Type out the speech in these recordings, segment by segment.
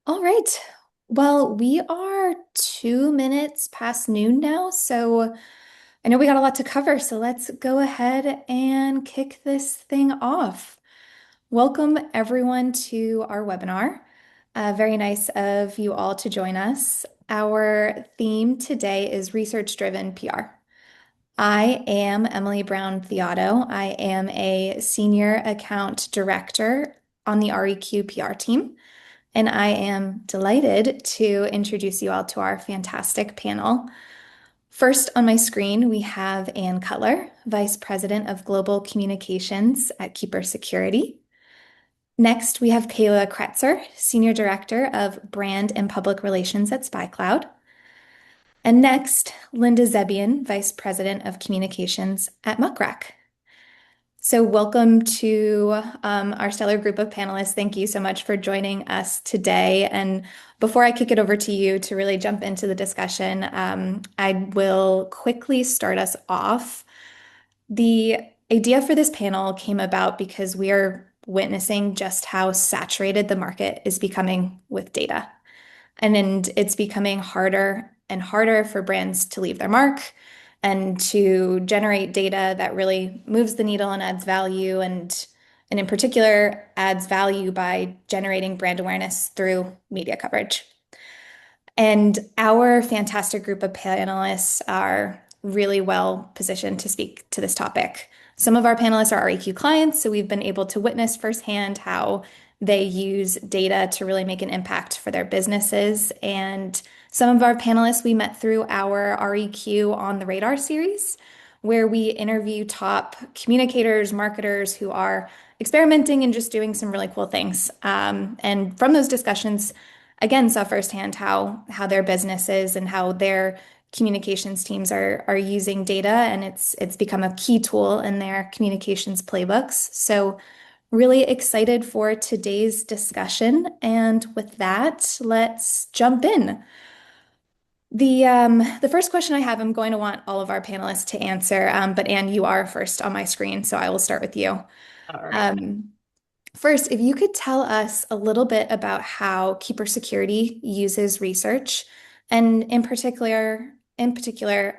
All right. Well, we are 2 minutes past noon now, so I know we got a lot to cover, so let's go ahead and kick this thing off. Welcome, everyone, to our webinar. Very nice of you all to join us. Our theme today is research-driven PR. I am Emily Brown Theotto. I am a senior account director on the REQ PR team. And I am delighted to introduce you all to our fantastic panel. First on my screen, we have Ann Cutler, Vice President of Global Communications at Keeper Security. Next, we have Kayla Kretzer, Senior Director of Brand and Public Relations at SpyCloud. And next, Linda Zebian, Vice President of Communications at Muckrack. So, welcome to our stellar group of panelists. Thank you so much for joining us today. And before I kick it over to you to really jump into the discussion, I will quickly start us off. The idea for this panel came about because we are witnessing just how saturated the market is becoming with data. And it's becoming harder and harder for brands to leave their mark and to generate data that really moves the needle and adds value and in particular adds value by generating brand awareness through media coverage. And our fantastic group of panelists are really well positioned to speak to this topic. Some of our panelists are REQ clients, so we've been able to witness firsthand how they use data to really make an impact for their businesses. And some of our panelists we met through our REQ on the Radar series, where we interview top communicators, marketers who are experimenting and just doing some really cool things. And from those discussions, again, saw firsthand how their businesses and how their communications teams are using data, and it's become a key tool in their communications playbooks. So really excited for today's discussion. And with that, let's jump in. The first question I have, I'm going to want all of our panelists to answer, but Anne, you are first on my screen, so I will start with you. All right. Um, First, if you could tell us a little bit about how Keeper Security uses research, and in particular,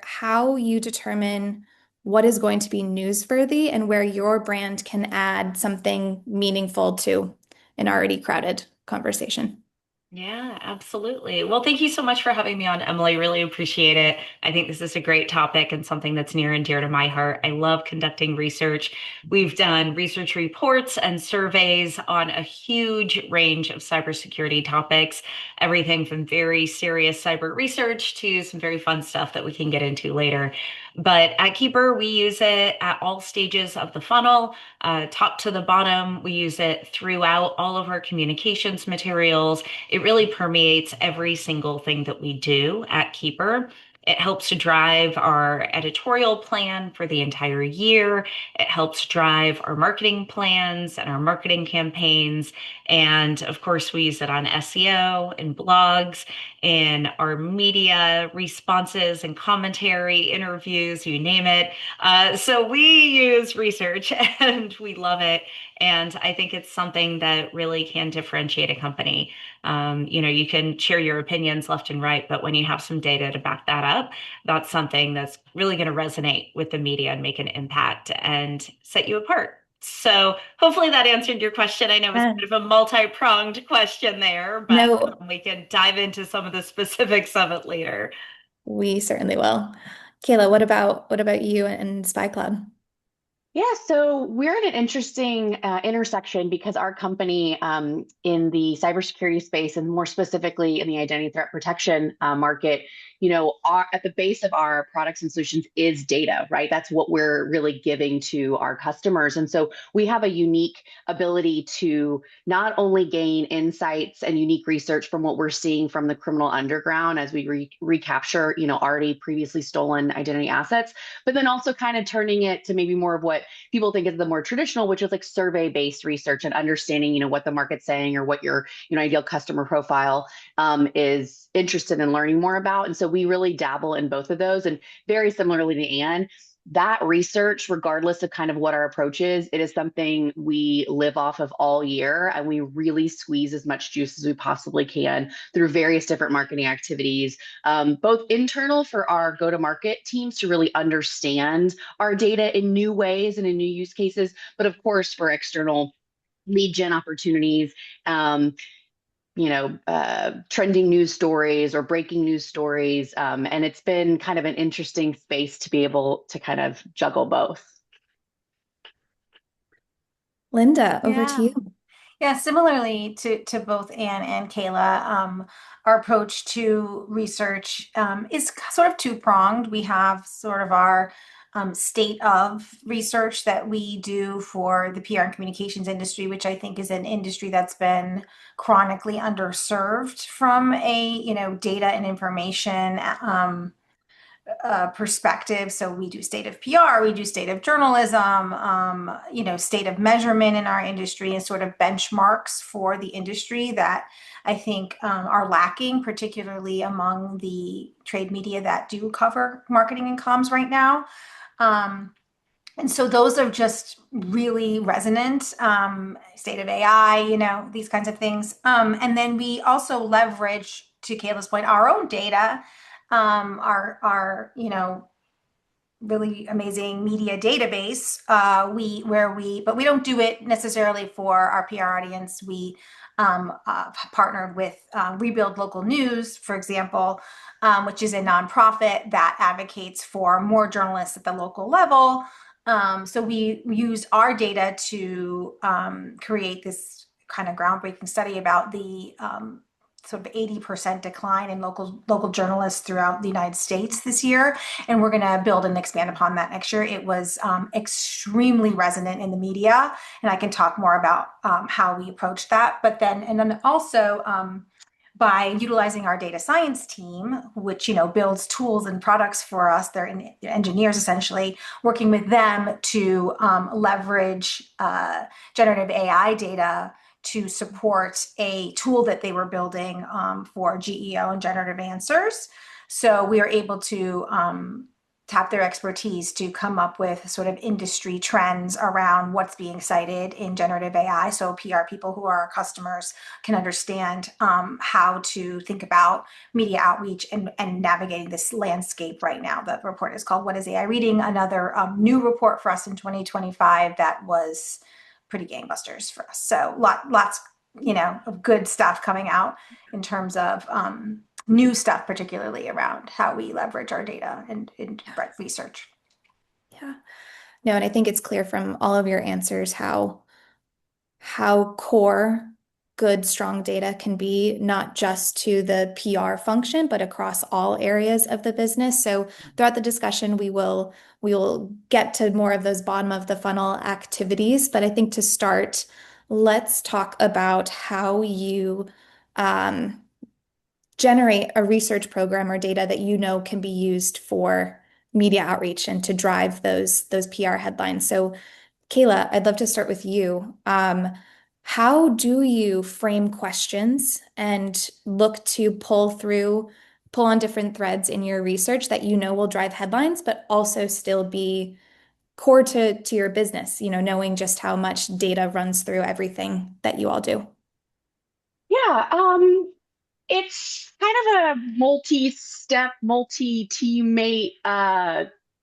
how you determine what is going to be newsworthy and where your brand can add something meaningful to an already crowded conversation. Yeah, absolutely. Well, thank you so much for having me on, Emily. Really appreciate it. I think this is a great topic and something that's near and dear to my heart. I love conducting research. We've done research reports and surveys on a huge range of cybersecurity topics, everything from very serious cyber research to some very fun stuff that we can get into later. But at Keeper, we use it at all stages of the funnel, top to the bottom. We use it throughout all of our communications materials. It really permeates every single thing that we do at Keeper. It helps to drive our editorial plan for the entire year. It helps drive our marketing plans and our marketing campaigns. And of course, we use it on SEO and blogs, in our media responses and commentary, interviews, you name it. So we use research and we love it. And I think it's something that really can differentiate a company. You can share your opinions left and right, but when you have some data to back that up, that's something that's really going to resonate with the media and make an impact and set you apart. So hopefully that answered your question. I know it was Yeah. kind of a multi-pronged question there, but No, we can dive into some of the specifics of it later. we certainly will. Kayla, what about you and Spy Club? Yeah, so we're at an interesting intersection because our company in the cybersecurity space, and more specifically in the identity threat protection market, at the base of our products and solutions is data, right? That's what we're really giving to our customers. And so we have a unique ability to not only gain insights and unique research from what we're seeing from the criminal underground as we recapture, already previously stolen identity assets, but then also kind of turning it to maybe more of what people think is the more traditional, which is like survey-based research and understanding, what the market's saying or what your, ideal customer profile is interested in learning more about. And so we really dabble in both of those. And very similarly to Anne, that research, regardless of kind of what our approach is, it is something we live off of all year. And we really squeeze as much juice as we possibly can through various different marketing activities, both internal for our go to market teams to really understand our data in new ways and in new use cases, but of course, for external lead gen opportunities. Um, trending news stories or breaking news stories. And it's been kind of an interesting space to be able to kind of juggle both. Linda, over to Yeah. you. Yeah, similarly to both Anne and Kayla, our approach to research is sort of two-pronged. We have sort of our state of research that we do for the PR and communications industry, which I think is an industry that's been chronically underserved from a, data and information perspective. So we do state of PR, we do state of journalism, state of measurement in our industry and sort of benchmarks for the industry that I think are lacking, particularly among the trade media that do cover marketing and comms right now. Um, and so those are just really resonant, state of AI, these kinds of things. And then we also leverage, to Kayla's point, our own data, our really amazing media database. But we don't do it necessarily for our PR audience. We partnered with Rebuild Local News, for example, which is a nonprofit that advocates for more journalists at the local level. So we use our data to create this kind of groundbreaking study about the sort of 80% decline in local journalists throughout the United States this year. And we're going to build and expand upon that next year. It was extremely resonant in the media. And I can talk more about how we approach that. And then also by utilizing our data science team, which, builds tools and products for us, they're engineers essentially, working with them to leverage generative AI data to support a tool that they were building for GEO and generative answers. So we are able to tap their expertise to come up with sort of industry trends around what's being cited in generative AI. So PR people who are our customers can understand how to think about media outreach and navigating this landscape right now. The report is called What is AI Reading? Another new report for us in 2025 that was pretty gangbusters for us. So lots, of good stuff coming out in terms of new stuff, particularly around how we leverage our data and research. Yeah. No, and I think it's clear from all of your answers how core good, strong data can be, not just to the PR function, but across all areas of the business. So throughout the discussion, we will get to more of those bottom of the funnel activities. But I think to start, let's talk about how you um, generate a research program or data that you know can be used for media outreach and to drive those PR headlines. So Kayla, I'd love to start with you. How do you frame questions and look to pull on different threads in your research that you know will drive headlines, but also still be core to your business, knowing just how much data runs through everything that you all do? Yeah, it's kind of a multi-step, multi-teammate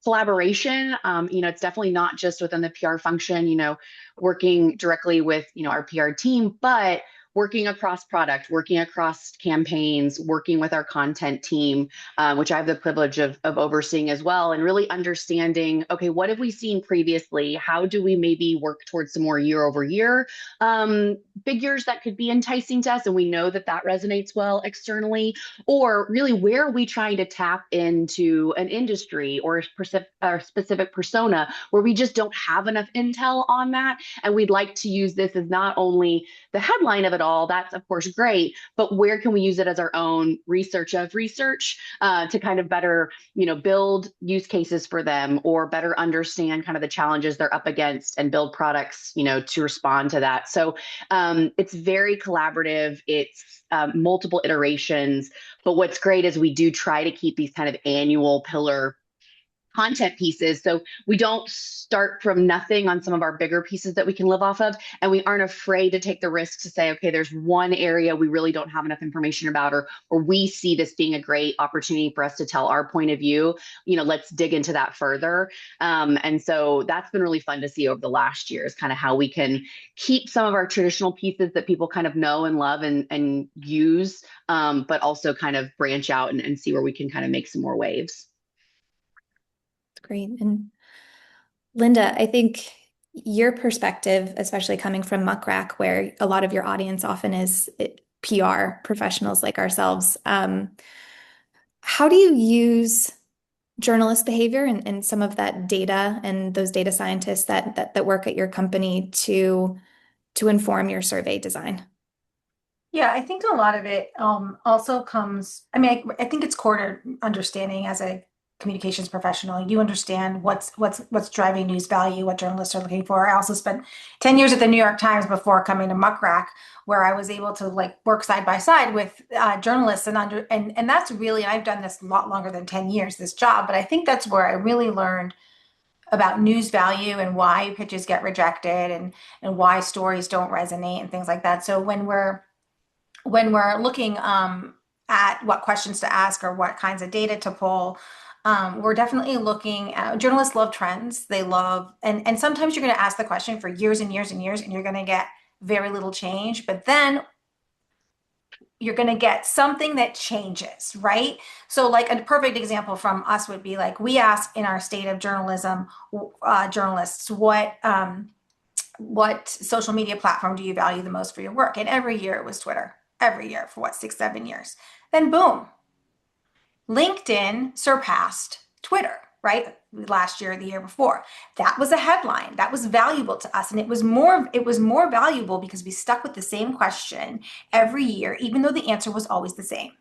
collaboration. It's definitely not just within the PR function, working directly with, our PR team, but working across product, working across campaigns, working with our content team, which I have the privilege of overseeing as well, and really understanding, okay, what have we seen previously? How do we maybe work towards some more year over year figures that could be enticing to us? And we know that that resonates well externally. Or really, where are we trying to tap into an industry or a specific persona where we just don't have enough intel on that? And we'd like to use this as not only the headline of it all, that's of course great, but where can we use it as our own research of research to kind of better, build use cases for them or better understand kind of the challenges they're up against and build products, to respond to that. So it's very collaborative. It's multiple iterations, but what's great is we do try to keep these kind of annual pillar content pieces. So we don't start from nothing on some of our bigger pieces that we can live off of. And we aren't afraid to take the risk to say, okay, there's one area we really don't have enough information about, or we see this being a great opportunity for us to tell our point of view. Let's dig into that further. And so that's been really fun to see over the last year is kind of how we can keep some of our traditional pieces that people kind of know and love and use, but also kind of branch out and see where we can kind of make some more waves. Great. And Linda, I think your perspective, especially coming from Muck Rack, where a lot of your audience often is PR professionals like ourselves, how do you use journalist behavior and some of that data and those data scientists that work at your company to inform your survey design? Yeah, I think a lot of it also comes, I mean, I think it's core to understanding as a communications professional. You understand what's driving news value, what journalists are looking for. I also spent 10 years at the New York Times before coming to Muck Rack, where I was able to like work side by side with journalists and that's really, I've done this a lot longer than 10 years, this job, but I think that's where I really learned about news value and why pitches get rejected and why stories don't resonate and things like that. So when we're looking at what questions to ask or what kinds of data to pull, we're definitely looking at journalists love trends. They love, and sometimes you're going to ask the question for years and years and years, and you're going to get very little change. But then you're going to get something that changes, right? So, like a perfect example from us would be like we ask in our state of journalism journalists what social media platform do you value the most for your work? And every year it was Twitter. Every year for what, 6, 7 years. Then boom, LinkedIn surpassed Twitter, right? Last year, the year before. That was a headline. That was valuable to us. And it was more valuable because we stuck with the same question every year, even though the answer was always the same.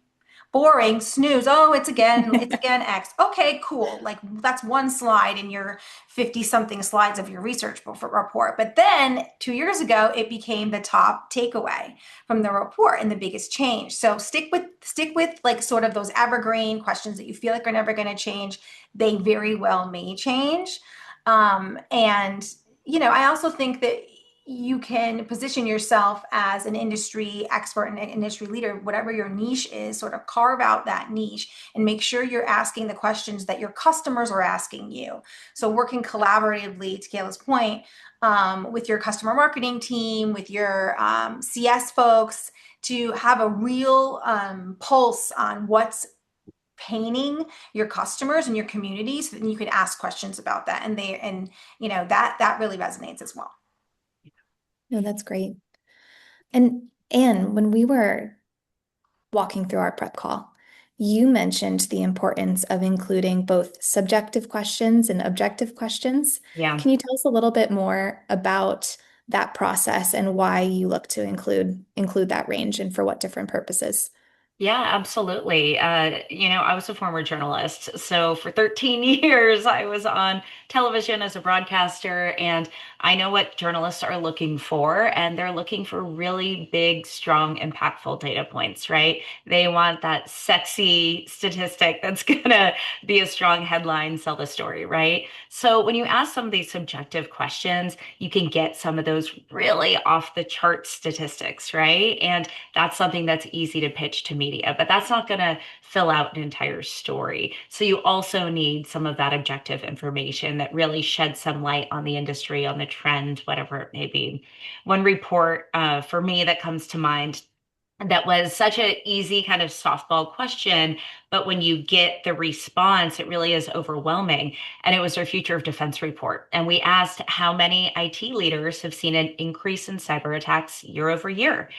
Boring, snooze. Oh, it's again X. Okay, cool. Like that's one slide in your 50 something slides of your research report. But then 2 years ago, it became the top takeaway from the report and the biggest change. So stick with like sort of those evergreen questions that you feel like are never going to change. They very well may change. And I also think that you can position yourself as an industry expert and an industry leader, whatever your niche is, sort of carve out that niche and make sure you're asking the questions that your customers are asking you. So working collaboratively, to Kayla's point, with your customer marketing team, with your CS folks, to have a real pulse on what's paining your customers and your community so that you can ask questions about that. And that really resonates as well. No, that's great. And Anne, when we were walking through our prep call, you mentioned the importance of including both subjective questions and objective questions. Yeah. Can you tell us a little bit more about that process and why you look to include that range and for what different purposes? Yeah, absolutely. I was a former journalist. So for 13 years, I was on television as a broadcaster, and I know what journalists are looking for, and they're looking for really big, strong, impactful data points, right? They want that sexy statistic that's going to be a strong headline, sell the story, right? So when you ask some of these subjective questions, you can get some of those really off the chart statistics, right? And that's something that's easy to pitch to media, but that's not going to fill out an entire story. So you also need some of that objective information that really sheds some light on the industry, on the trend, whatever it may be. One report for me that comes to mind that was such an easy kind of softball question, but when you get the response, it really is overwhelming. And it was our Future of Defense report. And we asked how many IT leaders have seen an increase in cyber attacks year over year.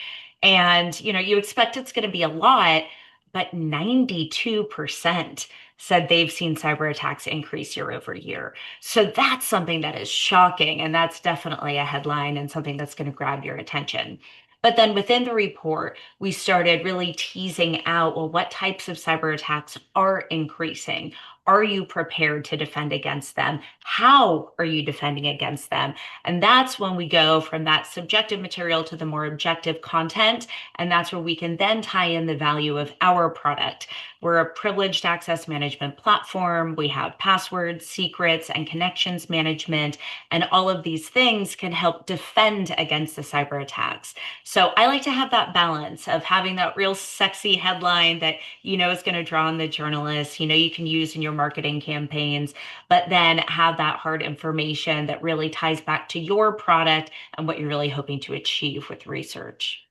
And, you expect it's going to be a lot, but 92% said they've seen cyber attacks increase year over year. So that's something that is shocking. And that's definitely a headline and something that's going to grab your attention. But then within the report, we started really teasing out, well, what types of cyber attacks are increasing? Are you prepared to defend against them? How are you defending against them? And that's when we go from that subjective material to the more objective content. And that's where we can then tie in the value of our product. We're a privileged access management platform. We have passwords, secrets, and connections management. And all of these things can help defend against the cyber attacks. So I like to have that balance of having that real sexy headline that you know is going to draw in the journalists, you know, you can use in your marketing campaigns, but then have that hard information that really ties back to your product and what you're really hoping to achieve with research.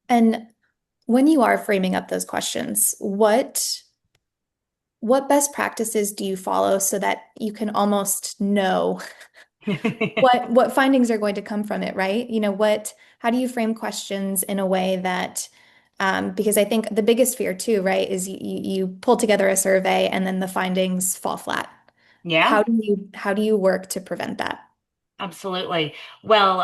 And when you are framing up those questions, what best practices do you follow so that you can almost know what findings are going to come from it, right? How do you frame questions in a way that because I think the biggest fear too, right, is you pull together a survey and then the findings fall flat. Yeah. How do you work to prevent that? Absolutely. Well,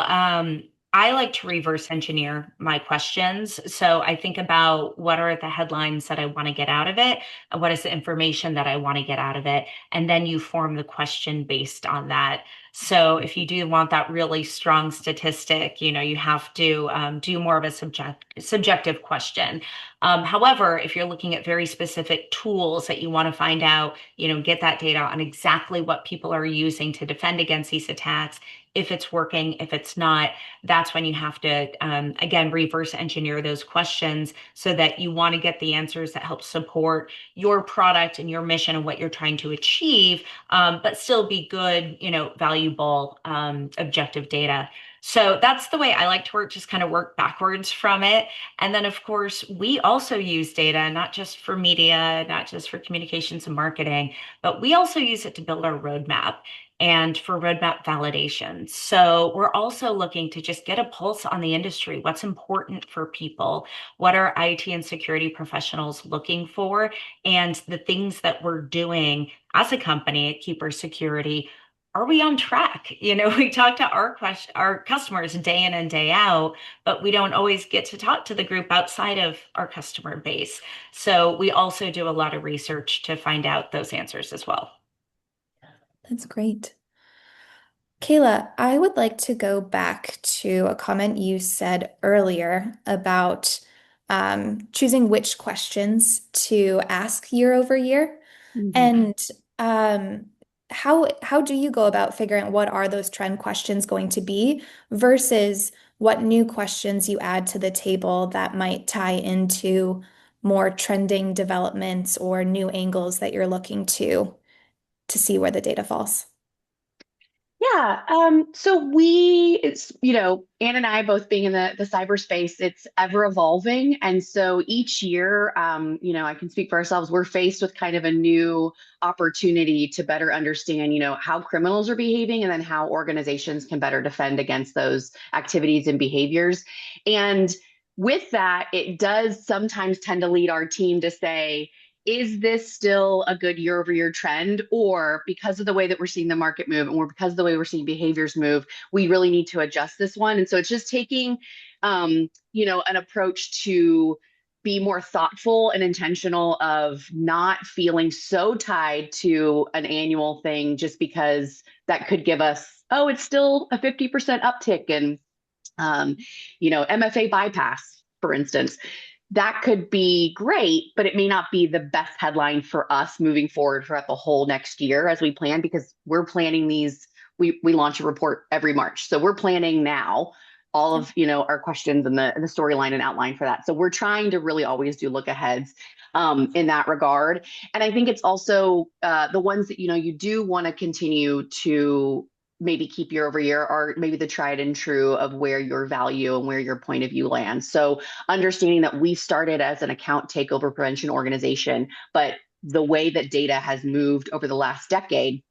I like to reverse engineer my questions. So I think about what are the headlines that I want to get out of it, and what is the information that I want to get out of it, and then you form the question based on that. So if you do want that really strong statistic, you know, you have to do more of a subjective question. However, if you're looking at very specific tools that you want to find out, you know, get that data on exactly what people are using to defend against these attacks, if it's working, if it's not, that's when you have to, again, reverse engineer those questions so that you want to get the answers that help support your product and your mission and what you're trying to achieve, but still be good, you know, valuable, objective data. So that's the way I like to work, just kind of work backwards from it. And then, of course, we also use data, not just for media, not just for communications and marketing, but we also use it to build our roadmap and for roadmap validation. So we're also looking to just get a pulse on the industry. What's important for people? What are IT and security professionals looking for? And the things that we're doing as a company at Keeper Security, are we on track? You know, we talk to our customers day in and day out, but we don't always get to talk to the group outside of our customer base. So we also do a lot of research to find out those answers as well. That's great. Kayla, I would like to go back to a comment you said earlier about choosing which questions to ask year over year. Mhm. And um, how do you go about figuring out what are those trend questions going to be versus what new questions you add to the table that might tie into more trending developments or new angles that you're looking to see where the data falls? Yeah. It's, Ann and I both being in the cyberspace, it's ever evolving. And so each year, I can speak for ourselves, we're faced with kind of a new opportunity to better understand, how criminals are behaving and then how organizations can better defend against those activities and behaviors. And with that, it does sometimes tend to lead our team to say, is this still a good year over year trend? Or because of the way that we're seeing the market move because of the way we're seeing behaviors move, we really need to adjust this one. And so it's just taking, an approach to be more thoughtful and intentional of not feeling so tied to an annual thing just because that could give us, oh, it's still a 50% uptick in, MFA bypass, for instance. That could be great, but it may not be the best headline for us moving forward throughout the whole next year as we plan, because we're planning these. We launch a report every March, so we're planning now all of our questions and the storyline and outline for that. So we're trying to really always do look aheads in that regard. And I think it's also the ones that you do want to continue to maybe keep year over year are maybe the tried and true of where your value and where your point of view lands. So understanding that we started as an account takeover prevention organization, but the way that data has moved over the last decade,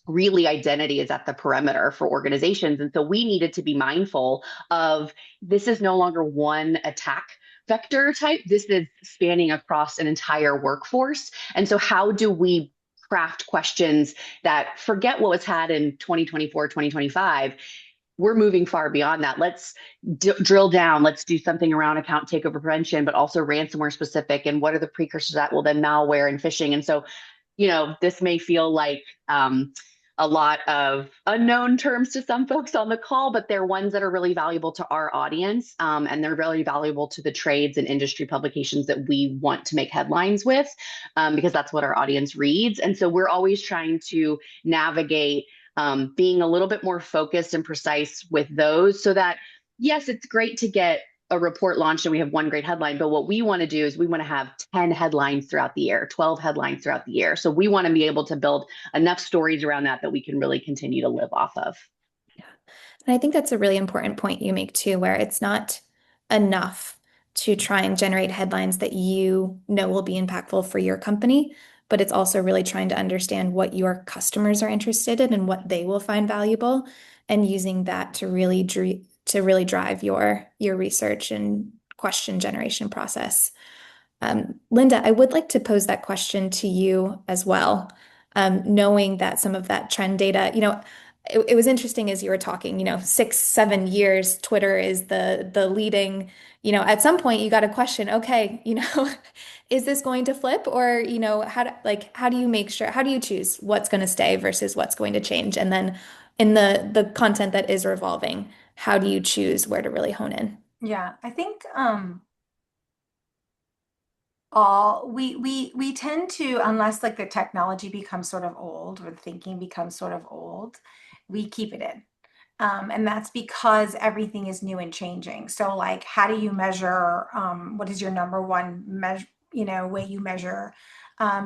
really identity is at the perimeter for organizations. And so we needed to be mindful of this is no longer one attack vector type. This is spanning across an entire workforce. And so how do we craft questions that forget what was had in 2024, 2025, we're moving far beyond that. Let's drill down. Let's do something around account takeover prevention, but also ransomware specific. And what are the precursors that will then malware and phishing? And so, this may feel like a lot of unknown terms to some folks on the call, but they're ones that are really valuable to our audience. And they're really valuable to the trades and industry publications that we want to make headlines with, because that's what our audience reads. And so we're always trying to navigate being a little bit more focused and precise with those so that, yes, it's great to get a report launched and we have one great headline, but what we want to do is we want to have 10 headlines throughout the year, 12 headlines throughout the year. So we want to be able to build enough stories around that we can really continue to live off of. Yeah. And I think that's a really important point you make too, where it's not enough to try and generate headlines that you know will be impactful for your company, but it's also really trying to understand what your customers are interested in and what they will find valuable, and using that to really drive your research and question generation process. Linda, I would like to pose that question to you as well. Knowing that some of that trend data, it was interesting as you were talking, 6, 7 years, Twitter is the leading, at some point you got to question, okay, is this going to flip? Or, how do you make sure, how do you choose what's going to stay versus what's going to change? And then in the content that is revolving, how do you choose where to really hone in? Yeah, I think all we tend to, unless like the technology becomes sort of old or the thinking becomes sort of old, we keep it in. And that's because everything is new and changing. So like, how do you measure, what is your number one measure, way you measure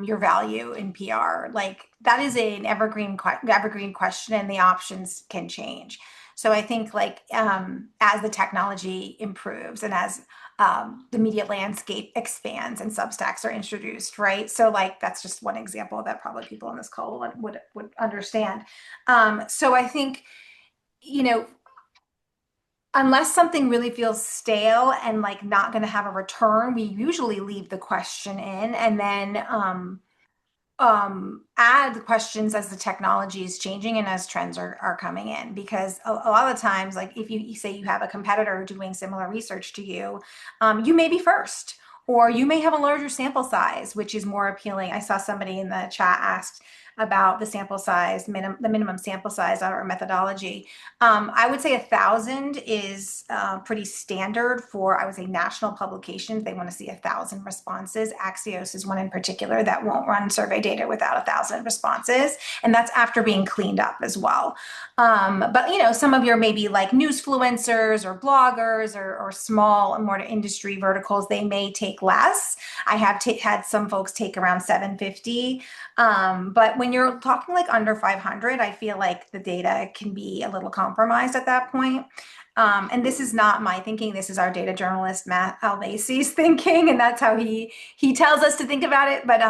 your value in PR? Like that is an evergreen question, and the options can change. So I think like as the technology improves and as the media landscape expands and Substacks are introduced, right? So like that's just one example that probably people on this call would understand. So I think, you know, unless something really feels stale and like not going to have a return, we usually leave the question in and then add questions as the technology is changing and as trends are coming in. Because a lot of the times, like if you say you have a competitor doing similar research to you, you may be first, or you may have a larger sample size, which is more appealing. I saw somebody in the chat asked about the sample size, the minimum sample size on our methodology. I would say 1,000 is pretty standard for, I would say, national publications. They want to see 1,000 responses. Axios is one in particular that won't run survey data without 1,000 responses, and that's after being cleaned up as well. But some of your maybe like newsfluencers or bloggers or small and more to industry verticals, they may take less. I have had some folks take around 750. But when you're talking like under 500, I feel like the data can be a little compromised at that point. And this is not my thinking. This is our data journalist, Matt Alvasi's thinking, and that's how he tells us to think about it. But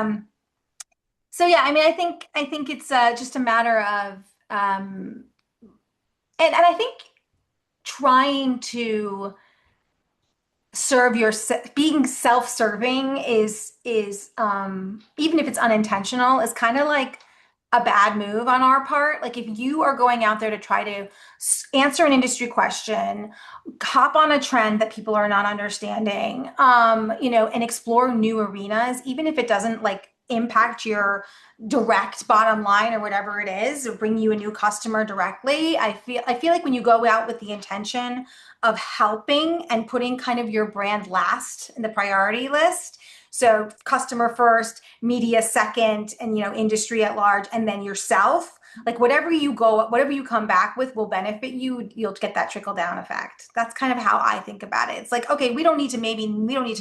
so yeah, I mean, I think it's just a matter of and I think trying to serve your being self-serving is even if it's unintentional, is kind of like a bad move on our part. Like if you are going out there to try to answer an industry question, hop on a trend that people are not understanding, and explore new arenas, even if it doesn't like impact your direct bottom line or whatever it is, or bring you a new customer directly. I feel like when you go out with the intention of helping and putting kind of your brand last in the priority list, so customer first, media second, and industry at large, and then yourself, like whatever you come back with will benefit you. You'll get that trickle down effect. That's kind of how I think about it. It's like, okay, we don't need to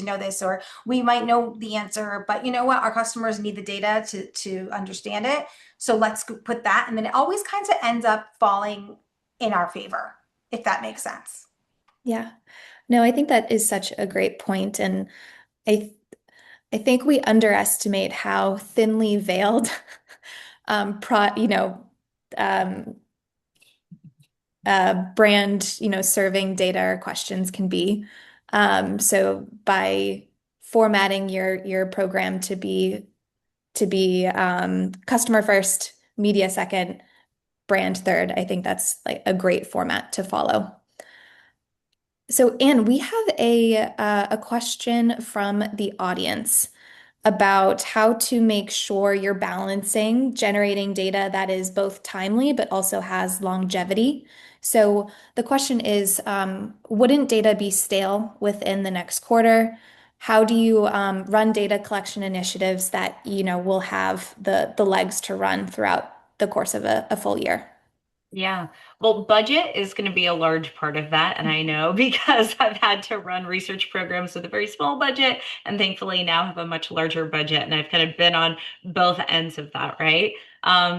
know this, or we might know the answer, but you know what? Our customers need the data to understand it. So let's put that. And then it always kind of ends up falling in our favor, if that makes sense. Yeah. No, I think that is such a great point. And I I think we underestimate how thinly veiled um, brand, serving data or questions can be. So by formatting your program to be customer first, media second, brand third. I think that's like a great format to follow. So, Anne, we have a question from the audience about how to make sure you're balancing generating data that is both timely but also has longevity. So the question is, wouldn't data be stale within the next quarter? How do you run data collection initiatives that, will have the legs to run throughout the course of a full year? Yeah. Well, budget is going to be a large part of that. And I know because I've had to run research programs with a very small budget and thankfully now have a much larger budget. And I've kind of been on both ends of that, right?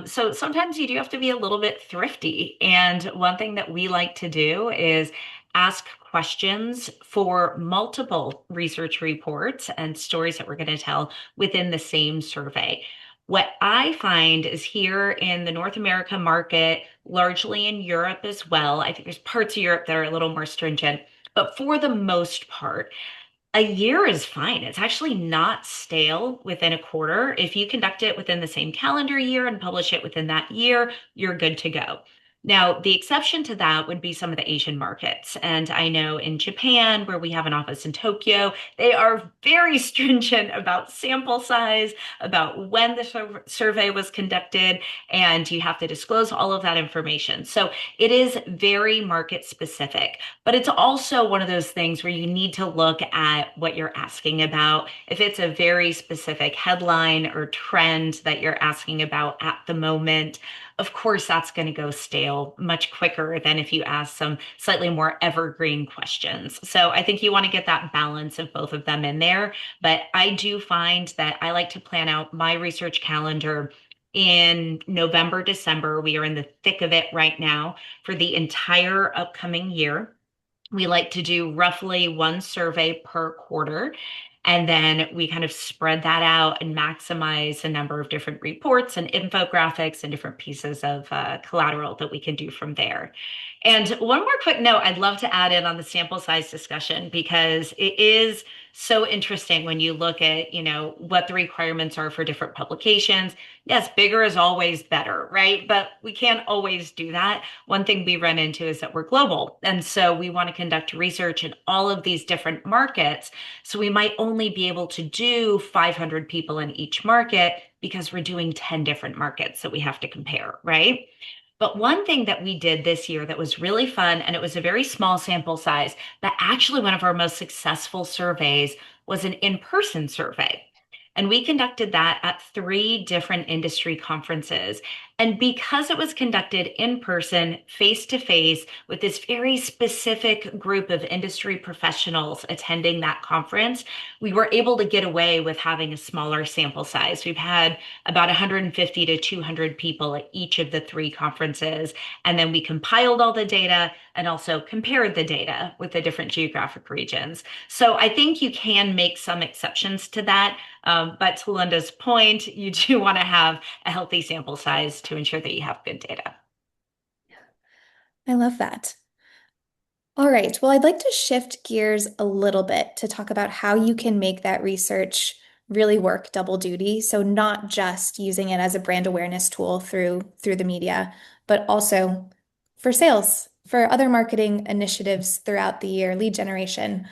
So sometimes you do have to be a little bit thrifty. And one thing that we like to do is ask questions for multiple research reports and stories that we're going to tell within the same survey. What I find is here in the North America market, largely in Europe as well. I think there's parts of Europe that are a little more stringent, but for the most part, a year is fine. It's actually not stale within a quarter. If you conduct it within the same calendar year and publish it within that year, you're good to go. Now, the exception to that would be some of the Asian markets. And I know in Japan, where we have an office in Tokyo, they are very stringent about sample size, about when the survey was conducted, and you have to disclose all of that information. So it is very market specific. But it's also one of those things where you need to look at what you're asking about. If it's a very specific headline or trend that you're asking about at the moment, of course, that's going to go stale much quicker than if you ask some slightly more evergreen questions. So I think you want to get that balance of both of them in there. But I do find that I like to plan out my research calendar in November, December. We are in the thick of it right now for the entire upcoming year. We like to do roughly one survey per quarter. And then we kind of spread that out and maximize a number of different reports and infographics and different pieces of collateral that we can do from there. And one more quick note I'd love to add in on the sample size discussion because it is so interesting when you look at, what the requirements are for different publications. Yes, bigger is always better, right? But we can't always do that. One thing we run into is that we're global. And so we want to conduct research in all of these different markets. So we might only be able to do 500 people in each market because we're doing 10 different markets that we have to compare, right? But one thing that we did this year that was really fun, and it was a very small sample size, but actually one of our most successful surveys was an in-person survey. And we conducted that at three different industry conferences. And because it was conducted in person, face to face, with this very specific group of industry professionals attending that conference, we were able to get away with having a smaller sample size. We've had about 150 to 200 people at each of the three conferences. And then we compiled all the data and also compared the data with the different geographic regions. So I think you can make some exceptions to that. But to Linda's point, you do want to have a healthy sample size to ensure that you have good data. I love that. All right. Well, I'd like to shift gears a little bit to talk about how you can make that research really work double duty. So not just using it as a brand awareness tool through the media, but also for sales, for other marketing initiatives throughout the year, lead generation.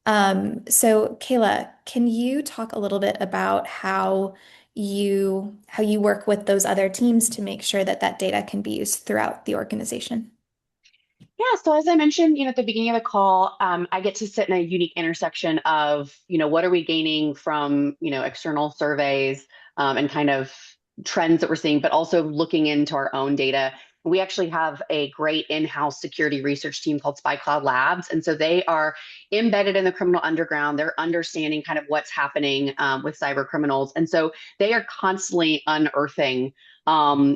So Kayla, can you talk a little bit about how you work with those other teams to make sure that that data can be used throughout the organization? Yeah, so as I mentioned, at the beginning of the call, I get to sit in a unique intersection of, what are we gaining from, external surveys, and kind of trends that we're seeing, but also looking into our own data. We actually have a great in-house security research team called Spy Cloud Labs. And so they are embedded in the criminal underground. They're understanding kind of what's happening with cyber criminals. And so they are constantly unearthing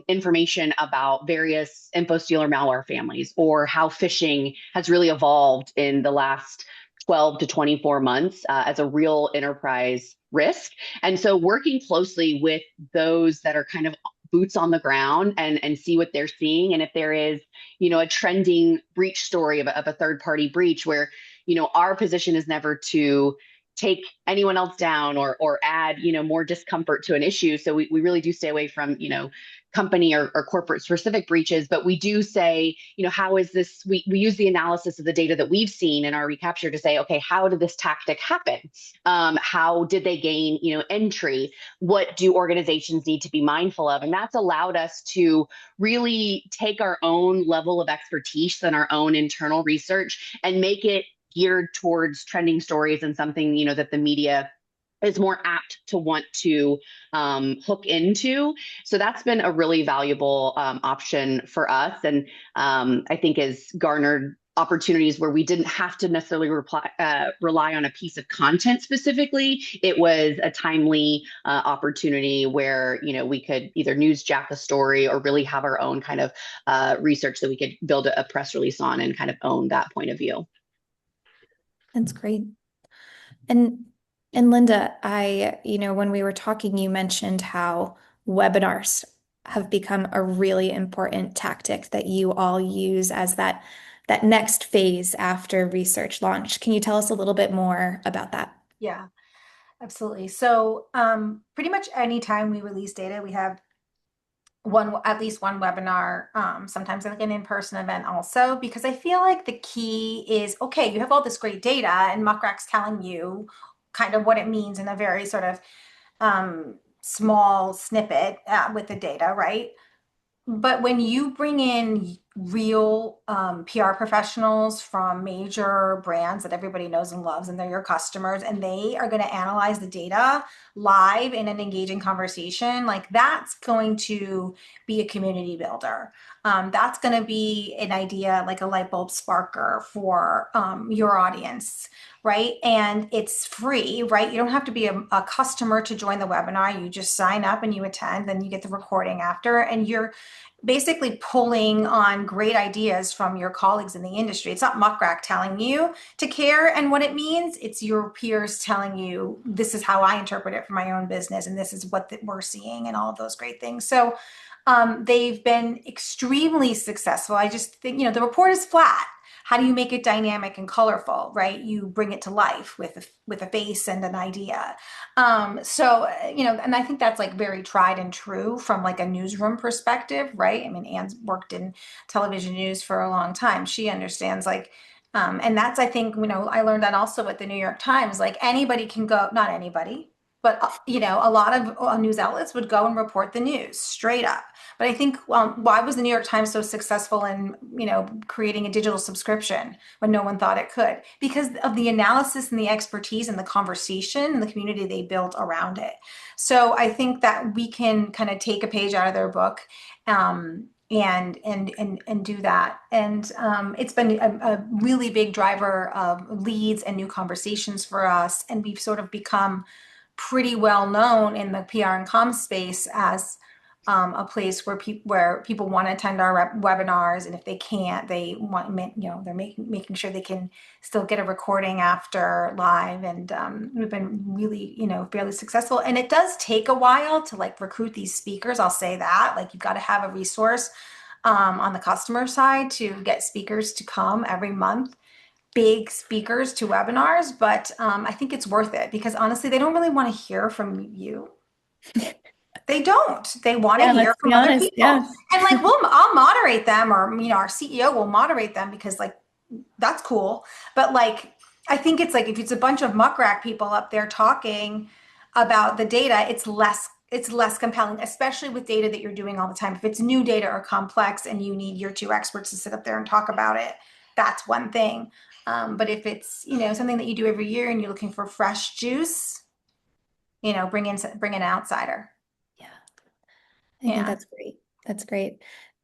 information about various info stealer malware families or how phishing has really evolved in the last 12 to 24 months as a real enterprise risk. And so working closely with those that are kind of boots on the ground and see what they're seeing. And if there is, a trending breach story of a third party breach where, our position is never to take anyone else down or add, more discomfort to an issue. So we really do stay away from, company or corporate specific breaches, but we do say, how is this, we use the analysis of the data that we've seen in our recapture to say, okay, how did this tactic happen? How did they gain, entry? What do organizations need to be mindful of? And that's allowed us to really take our own level of expertise and our own internal research and make it geared towards trending stories and something, that the media is more apt to want to hook into. So that's been a really valuable option for us, and I think has garnered opportunities where we didn't have to necessarily rely on a piece of content specifically. It was a timely opportunity where we could either newsjack a story or really have our own kind of research that we could build a press release on and kind of own that point of view. That's great. And and Linda, when we were talking, you mentioned how webinars have become a really important tactic that you all use as that next phase after research launch. Can you tell us a little bit more about that? Yeah, absolutely. So, pretty much anytime we release data, we have at least one webinar, sometimes like an in-person event also, because I feel like the key is, okay, you have all this great data and Muckrak's telling you kind of what it means in a very sort of small snippet with the data, right? But when you bring in real PR professionals from major brands that everybody knows and loves, and they're your customers, and they are going to analyze the data live in an engaging conversation, like that's going to be a community builder. That's going to be an idea, like a light bulb sparker for your audience, right? And it's free, right? You don't have to be a customer to join the webinar. You just sign up and you attend, then you get the recording after, and you're basically pulling on great ideas from your colleagues in the industry. It's not Muckrack telling you to care and what it means. It's your peers telling you, this is how I interpret it for my own business, and this is what we're seeing, and all of those great things. So they've been extremely successful. I just think, the report is flat. How do you make it dynamic and colorful, right? You bring it to life with a face and an idea. And I think that's like very tried and true from like a newsroom perspective, right? I mean, Anne's worked in television news for a long time. She understands and that's, I think, I learned that also with the New York Times, like anybody can go, not anybody, but a lot of news outlets would go and report the news straight up. But I think, why was the New York Times so successful in, creating a digital subscription when no one thought it could? Because of the analysis and the expertise and the conversation and the community they built around it. So I think that we can kind of take a page out of their book, and do that. And it's been a really big driver of leads and new conversations for us. And we've sort of become pretty well known in the PR and comms space as a place where people want to attend our webinars, and if they can't, they want, they're making sure they can still get a recording after live, and we've been really, fairly successful. And it does take a while to like recruit these speakers. I'll say that, like, you've got to have a resource on the customer side to get speakers to come every month, big speakers to webinars, but I think it's worth it because honestly, they don't really want to hear from you. They don't. They want to Yeah, hear let's be from other honest. people. Yeah. And like, I'll moderate them, or, our CEO will moderate them because like, that's cool. But like, I think it's like, if it's a bunch of muckrack people up there talking about the data, it's less compelling, especially with data that you're doing all the time. If it's new data or complex and you need your two experts to sit up there and talk about it, that's one thing. But if it's, something that you do every year and you're looking for fresh juice, bring an outsider. Yeah. I think Yeah. that's great. That's great.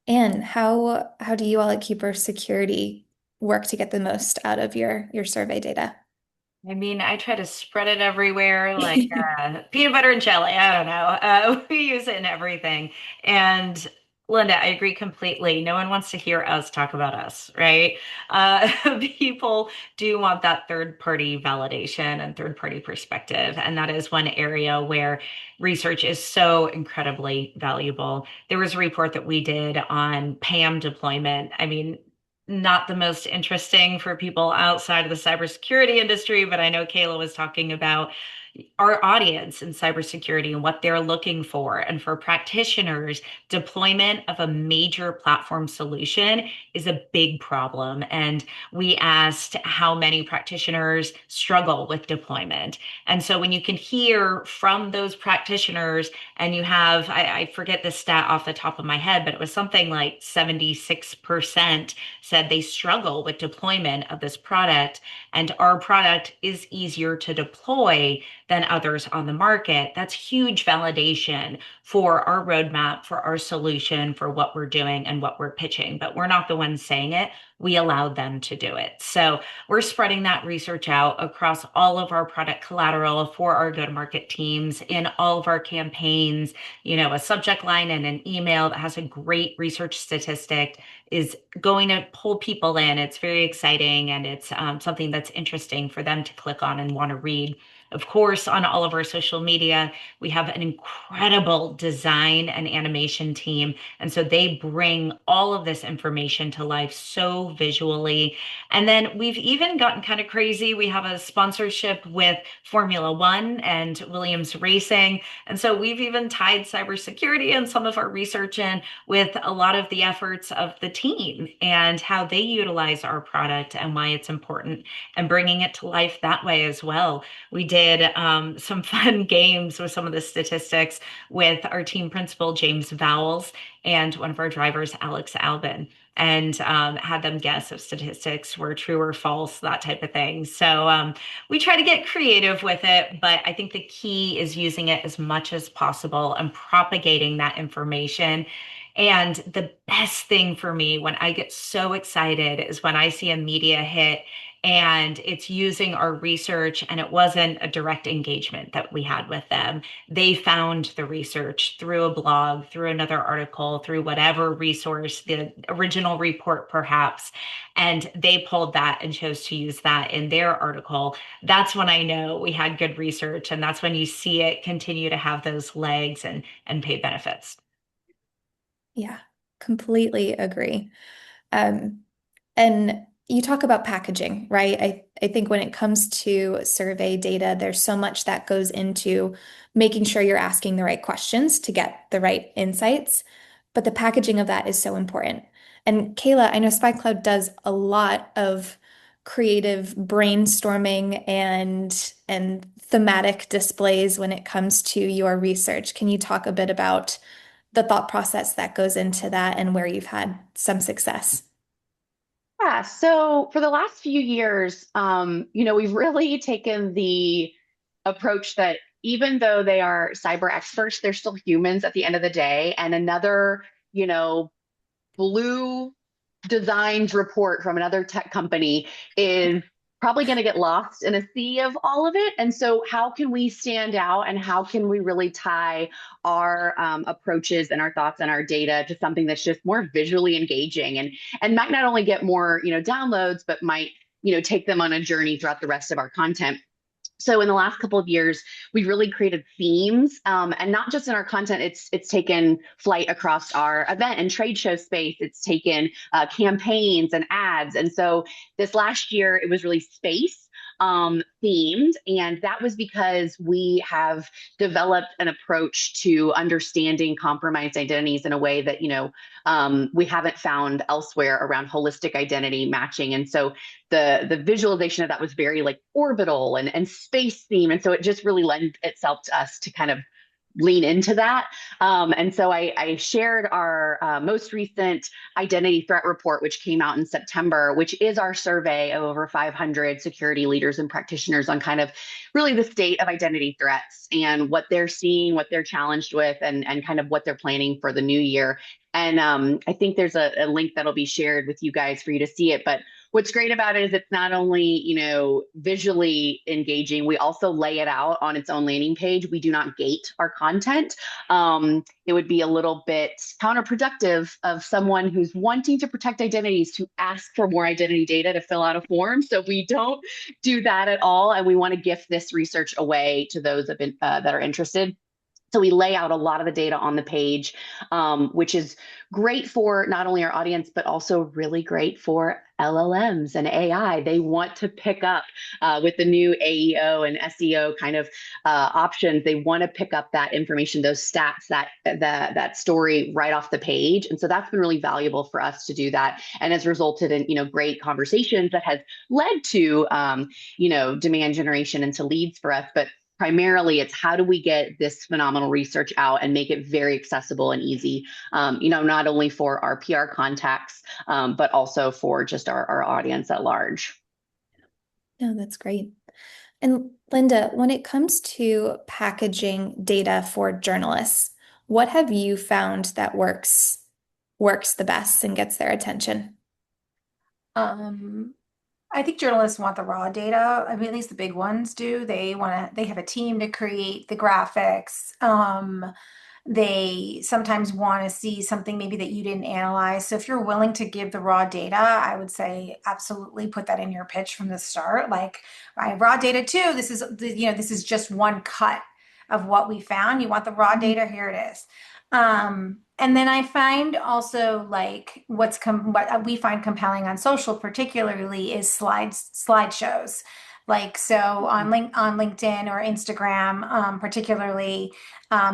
And how do you all at Keeper Security work to get the most out of your survey data? I mean, I try to spread it everywhere, like peanut butter and jelly. I don't know. We use it in everything. And Linda, I agree completely. No one wants to hear us talk about us, right? Uh, People do want that third party validation and third party perspective. And that is one area where research is so incredibly valuable. There was a report that we did on PAM deployment. I mean, not the most interesting for people outside of the cybersecurity industry, but I know Kayla was talking about our audience in cybersecurity and what they're looking for. And for practitioners, deployment of a major platform solution is a big problem. And we asked how many practitioners struggle with deployment. And so when you can hear from those practitioners, and you have, I forget the stat off the top of my head, but it was something like 76% said they struggle with deployment of this product. And our product is easier to deploy than others on the market. That's huge validation for our roadmap, for our solution, for what we're doing and what we're pitching. But we're not the ones saying it. We allowed them to do it. So we're spreading that research out across all of our product collateral for our go-to-market teams in all of our campaigns. A subject line and an email that has a great research statistic is going to pull people in. It's very exciting, and it's something that's interesting for them to click on and want to read. Of course, on all of our social media, we have an incredible design and animation team. And so they bring all of this information to life so visually. And then we've even gotten kind of crazy. We have a sponsorship with Formula One and Williams Racing. And so we've even tied cybersecurity and some of our research in with a lot of the efforts of the team and how they utilize our product and why it's important, and bringing it to life that way as well. We did some fun games with some of the statistics with our team principal, James Vowles, and one of our drivers, Alex Albin, and had them guess if statistics were true or false, that type of thing. So we try to get creative with it, but I think the key is using it as much as possible and propagating that information. And the best thing for me when I get so excited is when I see a media hit and it's using our research, and it wasn't a direct engagement that we had with them. They found the research through a blog, through another article, through whatever resource, the original report perhaps, and they pulled that and chose to use that in their article. That's when I know we had good research, and that's when you see it continue to have those legs and pay benefits. Yeah, completely agree. Um, and you talk about packaging, right? I think when it comes to survey data, there's so much that goes into making sure you're asking the right questions to get the right insights. But the packaging of that is so important. And Kayla, I know SpyCloud does a lot of creative brainstorming and thematic displays when it comes to your research. Can you talk a bit about the thought process that goes into that and where you've had some success? Yeah, so for the last few years, we've really taken the approach that even though they are cyber experts, they're still humans at the end of the day. And another, blue designed report from another tech company is probably going to get lost in a sea of all of it. And so, how can we stand out, and how can we really tie our approaches and our thoughts and our data to something that's just more visually engaging, and might not only get more downloads, but might take them on a journey throughout the rest of our content. So in the last couple of years, we've really created themes, and not just in our content. It's taken flight across our event and trade show space. It's taken campaigns and ads. And so this last year, it was really space themed, and that was because we have developed an approach to understanding compromised identities in a way that we haven't found elsewhere around holistic identity matching. And so the visualization of that was very like orbital and space theme. And so it just really lent itself to us to kind of lean into that. And so I shared our most recent identity threat report, which came out in September, which is our survey of over 500 security leaders and practitioners on kind of really the state of identity threats and what they're seeing, what they're challenged with, and kind of what they're planning for the new year. And I think there's a link that'll be shared with you guys for you to see it. But what's great about it is it's not only, visually engaging, we also lay it out on its own landing page. We do not gate our content. It would be a little bit counterproductive of someone who's wanting to protect identities to ask for more identity data to fill out a form. So we don't do that at all. And we want to gift this research away to those that are interested. So we lay out a lot of the data on the page, which is great for not only our audience, but also really great for LLMs and AI. They want to pick up with the new AEO and SEO kind of options. They want to pick up that information, those stats, that story right off the page. And so that's been really valuable for us to do that, and has resulted in great conversations that has led to demand generation into leads for us. But primarily it's how do we get this phenomenal research out and make it very accessible and easy, not only for our PR contacts, but also for just our audience at large. No, that's great. And Linda, when it comes to packaging data for journalists, what have you found that works the best and gets their attention? Um, I think journalists want the raw data. I mean, at least the big ones do. They have a team to create the graphics. They sometimes want to see something maybe that you didn't analyze. So if you're willing to give the raw data, I would say absolutely put that in your pitch from the start. Like, I have raw data too. This is just one cut of what we found. You want the raw Mhm. data? Here it is. And then I find also like what we find compelling on social particularly is slideshows. Like so on LinkedIn or Instagram, particularly,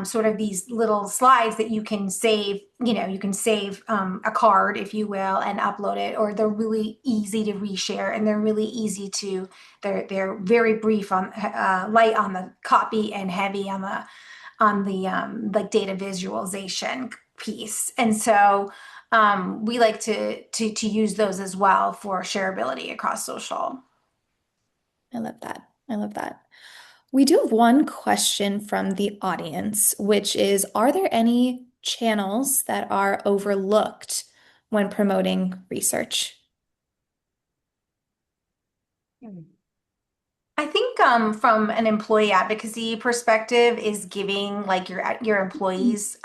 sort of these little slides that you can save. You can save a card, if you will, and upload it, or they're really easy to reshare, and they're really easy to. They're very brief on light on the copy and heavy on the like data visualization piece. And so we like to use those as well for shareability across social. I love that. I love that. We do have one question from the audience, which is, are there any channels that are overlooked when promoting research? I think from an employee advocacy perspective is giving like your employees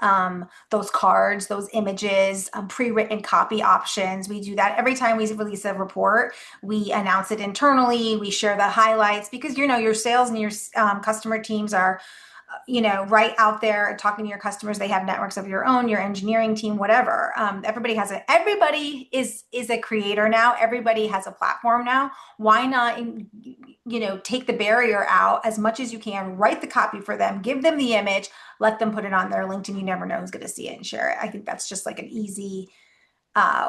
those cards, those images, pre-written copy options. We do that every time we release a report. We announce it internally. We share the highlights because your sales and your customer teams are right out there talking to your customers. They have networks of your own, your engineering team, whatever. Everybody is a creator now. Everybody has a platform now. Why not, take the barrier out as much as you can, write the copy for them, give them the image, let them put it on their LinkedIn. You never know who's going to see it and share it. I think that's just like an easy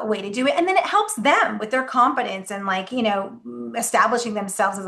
way to do it, and then it helps them with their confidence and like establishing themselves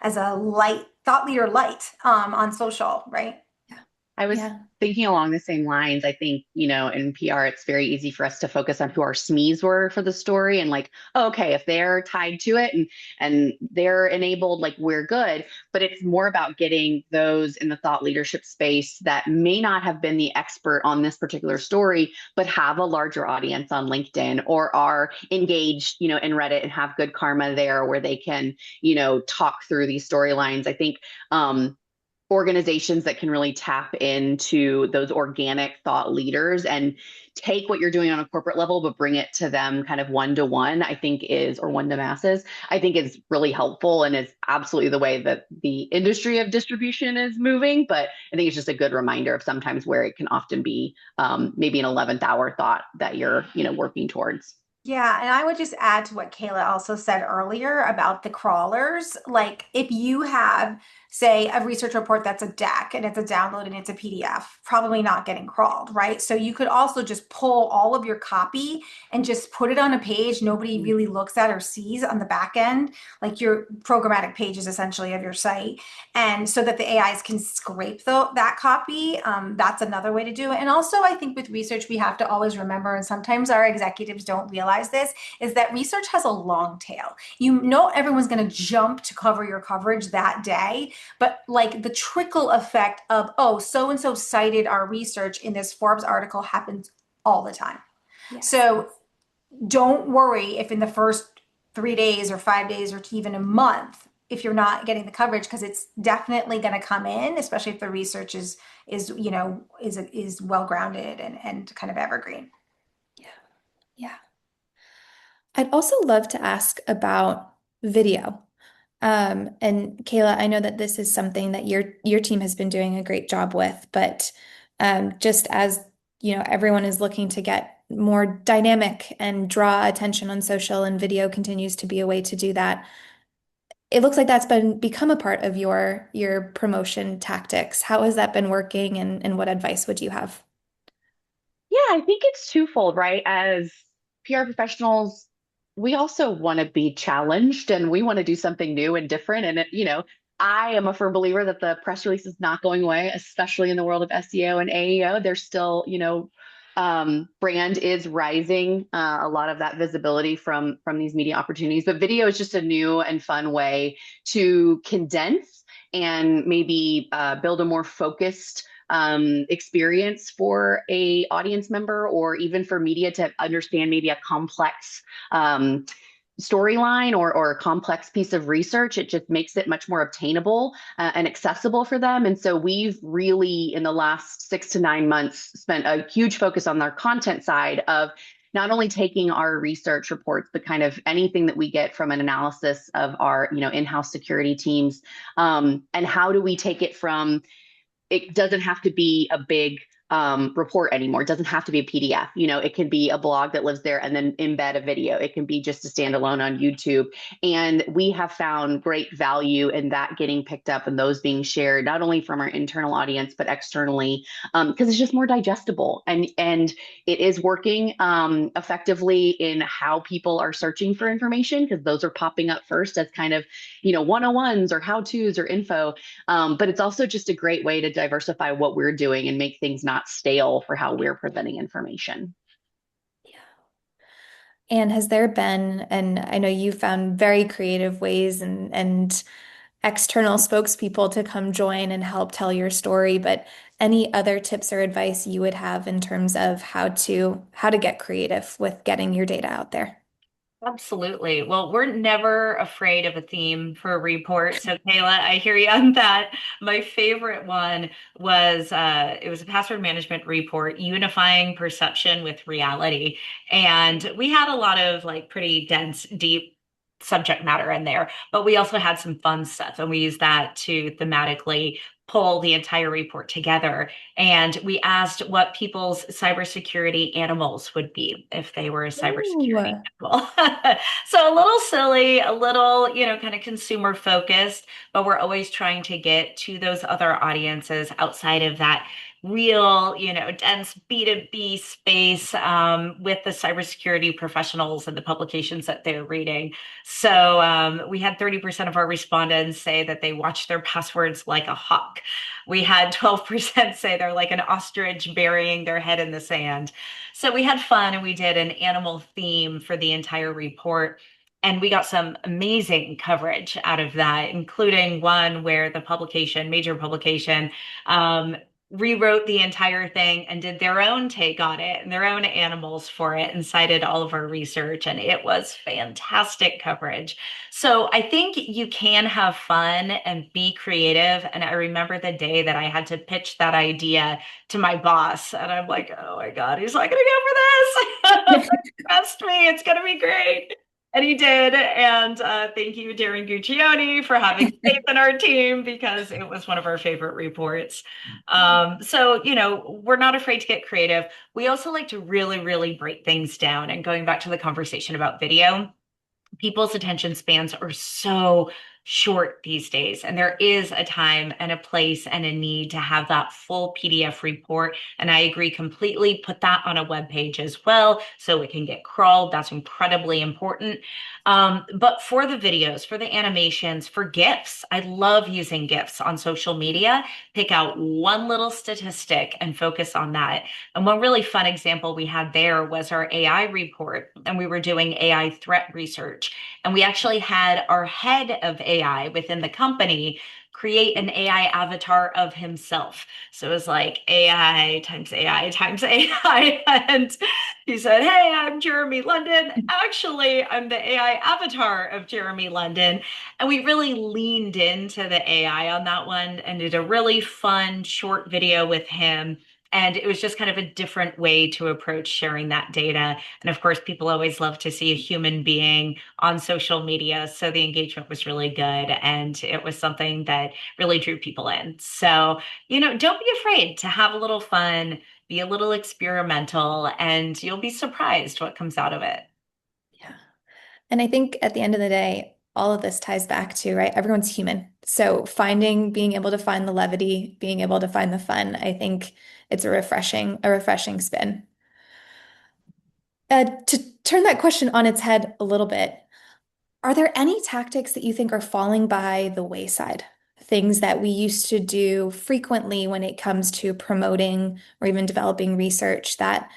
as a light thought leader light on social, right? Yeah. I was Yeah. thinking along the same lines. I think, in PR, it's very easy for us to focus on who our SMEs were for the story and like, oh, okay, if they're tied to it and they're enabled, like we're good. But it's more about getting those in the thought leadership space that may not have been the expert on this particular story, but have a larger audience on LinkedIn or are engaged, in Reddit and have good karma there where they can, talk through these storylines. I think organizations that can really tap into those organic thought leaders and take what you're doing on a corporate level but bring it to them kind of one to one, I think is, or one to masses, I think is really helpful and is absolutely the way that the industry of distribution is moving. But I think it's just a good reminder of sometimes where it can often be maybe an 11th hour thought that you're working towards. Yeah, and I would just add to what Kayla also said earlier about the crawlers. Like, if you have, say, a research report that's a deck and it's a download and it's a PDF, probably not getting crawled, right? So you could also just pull all of your copy and just put it on a page nobody really looks at or sees on the back end, like your programmatic pages essentially of your site. And so that the AIs can scrape that copy. That's another way to do it. And also, I think with research, we have to always remember, and sometimes our executives don't realize this, is that research has a long tail. Everyone's going to jump to cover your coverage that day, but like the trickle effect of, oh, so and so cited our research in this Forbes article happens all the time. Yes. So don't worry if in the first 3 days or 5 days or even a month, if you're not getting the coverage, because it's definitely going to come in, especially if the research is well grounded and kind of evergreen. Yeah. Yeah. I'd also love to ask about video. And Kayla, I know that this is something that your team has been doing a great job with, but just as everyone is looking to get more dynamic and draw attention on social, and video continues to be a way to do that. It looks like that's been become a part of your promotion tactics. How has that been working, and what advice would you have? Yeah, I think it's twofold, right? As PR professionals, we also want to be challenged and we want to do something new and different. And I am a firm believer that the press release is not going away, especially in the world of SEO and AEO. There's still, brand is rising, a lot of that visibility from these media opportunities. But video is just a new and fun way to condense and maybe build a more focused experience for a audience member, or even for media to understand maybe a complex storyline or a complex piece of research. It just makes it much more obtainable and accessible for them. And so we've really, in the last 6 to 9 months, spent a huge focus on their content side of not only taking our research reports, but kind of anything that we get from an analysis of our, in-house security teams, and how do we take it from, it doesn't have to be a big report anymore. It doesn't have to be a PDF. It can be a blog that lives there and then embed a video. It can be just a standalone on YouTube. And we have found great value in that getting picked up and those being shared, not only from our internal audience, but externally, because it's just more digestible, and it is working effectively in how people are searching for information, because those are popping up first as kind of, 101s or how-tos or info. But it's also just a great way to diversify what we're doing and make things not stale for how we're presenting information. And has there been, and I know you found very creative ways and external spokespeople to come join and help tell your story, but any other tips or advice you would have in terms of how to get creative with getting your data out there? Absolutely. Well, we're never afraid of a theme for a report. So, Kayla, I hear you on that. My favorite one was it was a password management report, unifying perception with reality. And we had a lot of like pretty dense, deep subject matter in there, but we also had some fun stuff. And we used that to thematically pull the entire report together. And we asked what people's cybersecurity animals would be if they were a cybersecurity Ooh. animal. So a little silly, a little, kind of consumer focused, but we're always trying to get to those other audiences outside of that real, dense B2B space, with the cybersecurity professionals and the publications that they're reading. So we had 30% of our respondents say that they watch their passwords like a hawk. We had 12% say they're like an ostrich burying their head in the sand. So we had fun and we did an animal theme for the entire report. And we got some amazing coverage out of that, including one where the publication, major publication, rewrote the entire thing and did their own take on it and their own animals for it and cited all of our research. And it was fantastic coverage. So I think you can have fun and be creative. And I remember the day that I had to pitch that idea to my boss. And I'm like, oh my God, he's not going to go for this. Trust me, it's going to be great. And he did. And thank you, Darren Guccione, for having faith in our team because it was one of our favorite reports. So, we're not afraid to get creative. We also like to really, really break things down. And going back to the conversation about video, people's attention spans are so short these days. And there is a time and a place and a need to have that full PDF report. And I agree completely. Put that on a web page as well so it can get crawled. That's incredibly important. But for the videos, for the animations, for GIFs, I love using GIFs on social media. Pick out one little statistic and focus on that. And one really fun example we had there was our AI report, and we were doing AI threat research. And we actually had our head of AI within the company create an AI avatar of himself. So it was like AI times AI times AI. And he said, hey, I'm Jeremy London. Actually, I'm the AI avatar of Jeremy London. And we really leaned into the AI on that one and did a really fun short video with him And it was just kind of a different way to approach sharing that data. And of course, people always love to see a human being on social media. So the engagement was really good. And it was something that really drew people in. So, don't be afraid to have a little fun, be a little experimental, and you'll be surprised what comes out of it. Yeah. And I think at the end of the day, all of this ties back to, right? Everyone's human. So being able to find the levity, being able to find the fun, I think it's a refreshing spin. To turn that question on its head a little bit, are there any tactics that you think are falling by the wayside? Things that we used to do frequently when it comes to promoting or even developing research that,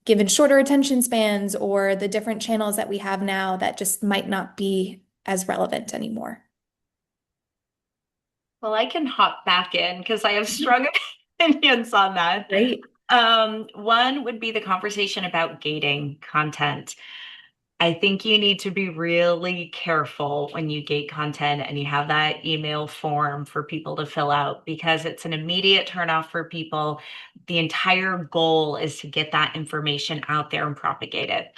given shorter attention spans or the different channels that we have now, that just might not be as relevant anymore. Well, I can hop back in because I have strong opinions on that. Great. One would be the conversation about gating content. I think you need to be really careful when you gate content and you have that email form for people to fill out because it's an immediate turnoff for people. The entire goal is to get that information out there and propagate it.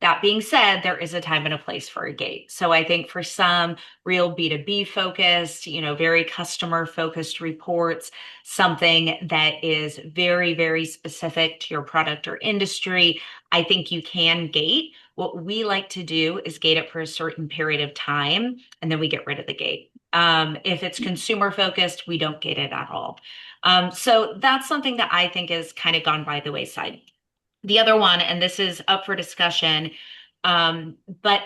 That being said, there is a time and a place for a gate. So I think for some real B2B focused, very customer focused reports, something that is very, very specific to your product or industry, I think you can gate. What we like to do is gate it for a certain period of time, and then we get rid of the gate. If it's consumer focused, we don't gate it at all. So that's something that I think has kind of gone by the wayside. The other one, and this is up for discussion, but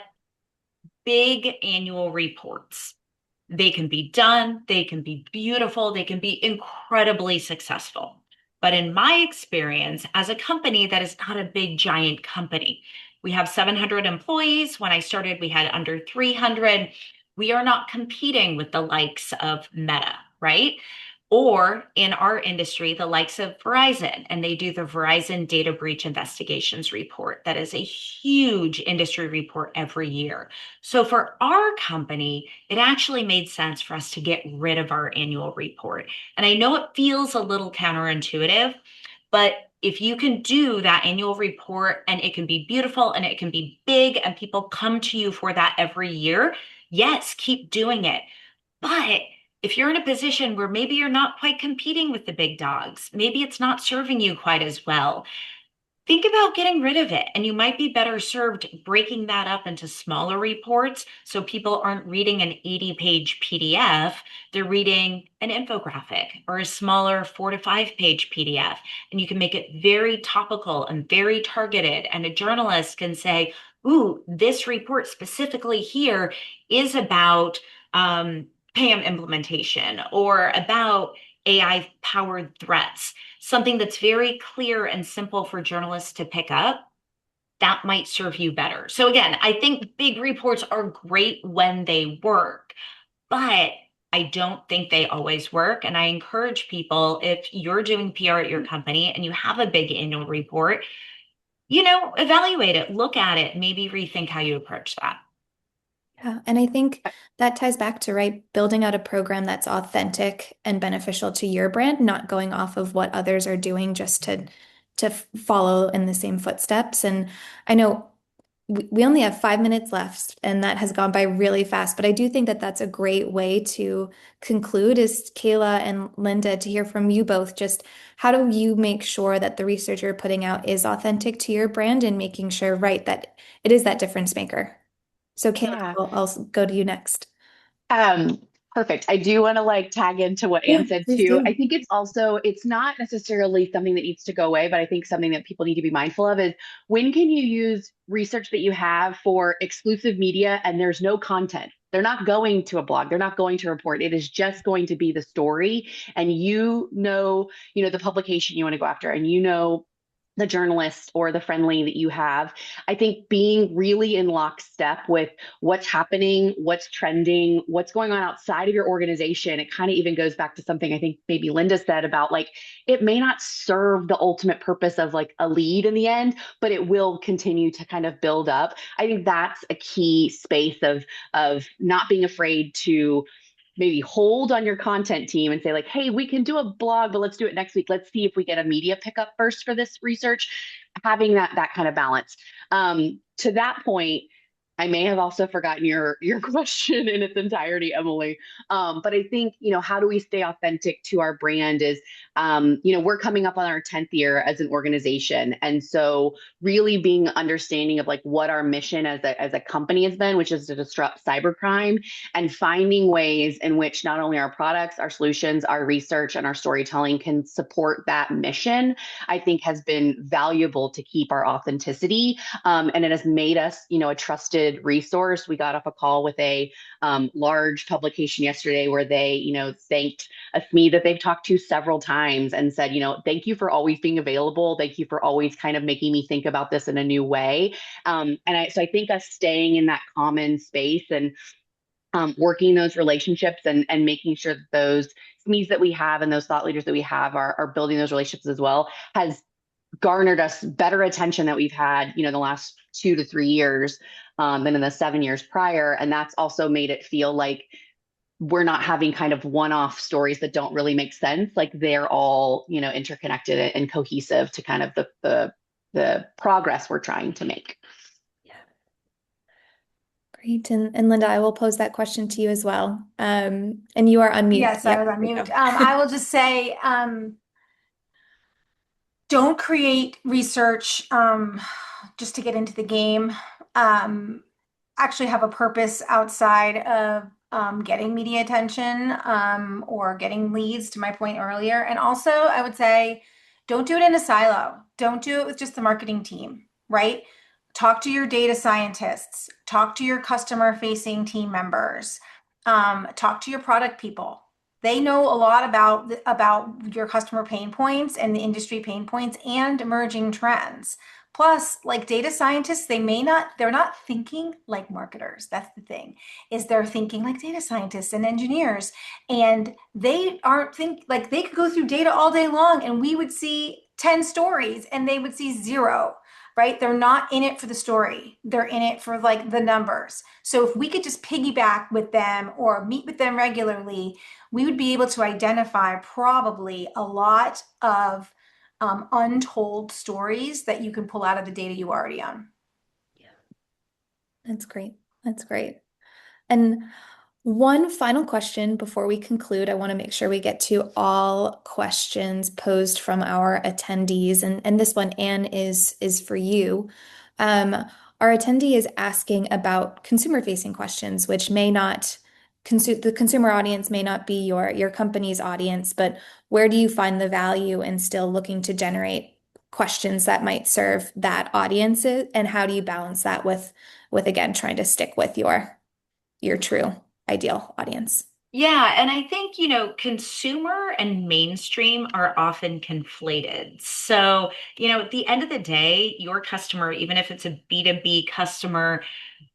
big annual reports. They can be done, they can be beautiful, they can be incredibly successful. But in my experience, as a company that is not a big, giant company, we have 700 employees. When I started, we had under 300. We are not competing with the likes of Meta, right? Or in our industry, the likes of Verizon, and they do the Verizon Data Breach Investigations report. That is a huge industry report every year. So for our company, it actually made sense for us to get rid of our annual report. And I know it feels a little counterintuitive, but if you can do that annual report and it can be beautiful and it can be big and people come to you for that every year, yes, keep doing it. But if you're in a position where maybe you're not quite competing with the big dogs, maybe it's not serving you quite as well, think about getting rid of it. And you might be better served breaking that up into smaller reports so people aren't reading an 80-page PDF. They're reading an infographic or a smaller 4 to 5 page PDF. And you can make it very topical and very targeted. And a journalist can say, ooh, this report specifically here is about PAM implementation or about AI powered threats, something that's very clear and simple for journalists to pick up, that might serve you better. So again, I think big reports are great when they work, but I don't think they always work. And I encourage people, if you're doing PR at your company and you have a big annual report, evaluate it, look at it, maybe rethink how you approach that. Yeah, and I think that ties back to, right, building out a program that's authentic and beneficial to your brand, not going off of what others are doing just to follow in the same footsteps. And I know we only have 5 minutes left, and that has gone by really fast. But I do think that that's a great way to conclude is Kayla and Linda, to hear from you both. Just how do you make sure that the research you're putting out is authentic to your brand and making sure, right, that it is that difference maker? So Kayla, Yeah. I'll go to you next. Um, Perfect. I do want to like tag into what Yeah, Anne said please too. I do. think it's not necessarily something that needs to go away, but I think something that people need to be mindful of is when can you use research that you have for exclusive media and there's no content. They're not going to a blog. They're not going to report. It is just going to be the story. And the publication you want to go after, and the journalist or the friendly that you have. I think being really in lockstep with what's happening, what's trending, what's going on outside of your organization. It kind of even goes back to something I think maybe Linda said about like, it may not serve the ultimate purpose of like a lead in the end, but it will continue to kind of build up. I think that's a key space of not being afraid to maybe hold on your content team and say like, hey, we can do a blog, but let's do it next week. Let's see if we get a media pickup first for this research. Having that kind of balance. To that point, I may have also forgotten your question in its entirety, Emily. But I think, how do we stay authentic to our brand is, we're coming up on our 10th year as an organization. And so really being understanding of like what our mission as a company has been, which is to disrupt cybercrime, and finding ways in which not only our products, our solutions, our research, and our storytelling can support that mission, I think has been valuable to keep our authenticity. And it has made us, a trusted resource. We got off a call with a large publication yesterday where they, thanked a SME that they've talked to several times and said, thank you for always being available. Thank you for always kind of making me think about this in a new way. So I think us staying in that common space and working those relationships and making sure that those SMEs that we have and those thought leaders that we have are building those relationships as well has garnered us better attention that we've had, the last 2 to 3 years than in the 7 years prior. And that's also made it feel like we're not having kind of one-off stories that don't really make sense. Like they're all, interconnected and cohesive to kind of the progress we're trying to make. Yeah. Great. And Linda, I will pose that question to you as well. And you are unmuted. Yes, I was on mute. I will just say, don't create research just to get into the game. Actually have a purpose outside of getting media attention or getting leads, to my point earlier. And also, I would say, don't do it in a silo. Don't do it with just the marketing team, right? Talk to your data scientists, talk to your customer-facing team members, talk to your product people. They know a lot about your customer pain points and the industry pain points and emerging trends. Plus, like data scientists, they're not thinking like marketers. That's the thing, is they're thinking like data scientists and engineers. And they aren't like they could go through data all day long and we would see 10 stories and they would see zero, right? They're not in it for the story. They're in it for like the numbers. So if we could just piggyback with them or meet with them regularly, we would be able to identify probably a lot of untold stories that you can pull out of the data you already own. Yeah. That's great. That's great. And one final question before we conclude. I want to make sure we get to all questions posed from our attendees. And this one, Anne, is for you. Our attendee is asking about consumer-facing questions, which may not the consumer audience may not be your company's audience, but where do you find the value in still looking to generate questions that might serve that audience, and how do you balance that with again trying to stick with your true ideal audience? Yeah, and I think, consumer and mainstream are often conflated. So, at the end of the day, your customer, even if it's a B2B customer,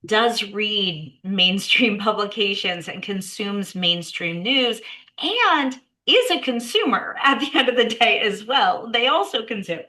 does read mainstream publications and consumes mainstream news and is a consumer at the end of the day as well. They also consume.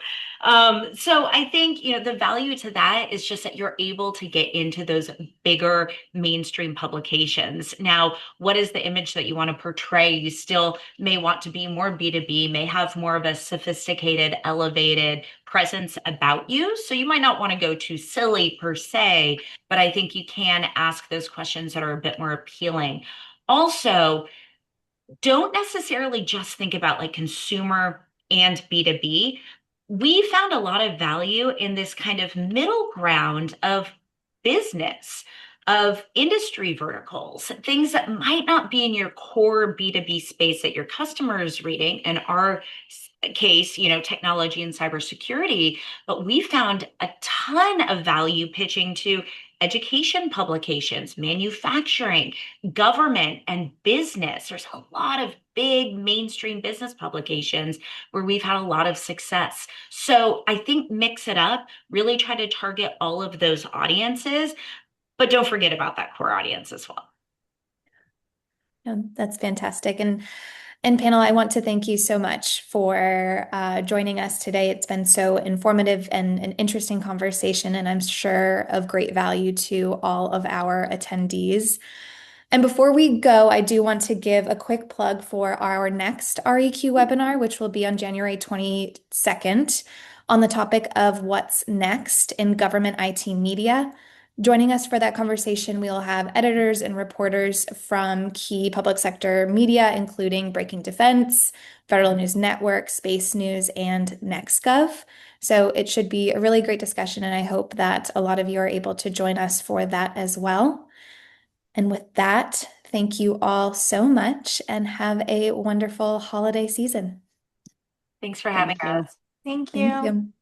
So I think, the value to that is just that you're able to get into those bigger mainstream publications. Now, what is the image that you want to portray? You still may want to be more B2B, may have more of a sophisticated, elevated presence about you. So you might not want to go too silly per se, but I think you can ask those questions that are a bit more appealing. Also, don't necessarily just think about like consumer and B2B. We found a lot of value in this kind of middle ground of business, of industry verticals, things that might not be in your core B2B space that your customer is reading. In our case, technology and cybersecurity, but we found a ton of value pitching to education publications, manufacturing, government, and business. There's a lot of big mainstream business publications where we've had a lot of success. So I think mix it up, really try to target all of those audiences, but don't forget about that core audience as well. Yeah, that's fantastic. And panel, I want to thank you so much for joining us today. It's been so informative and an interesting conversation, and I'm sure of great value to all of our attendees. And before we go, I do want to give a quick plug for our next REQ webinar, which will be on January 22nd on the topic of what's next in government IT media. Joining us for that conversation, we'll have editors and reporters from key public sector media, including Breaking Defense, Federal News Network, Space News, and NextGov. So it should be a really great discussion, and I hope that a lot of you are able to join us for that as well. And with that, thank you all so much and have a wonderful holiday season. Thanks for having Thank you. us. Thank Thank you. you.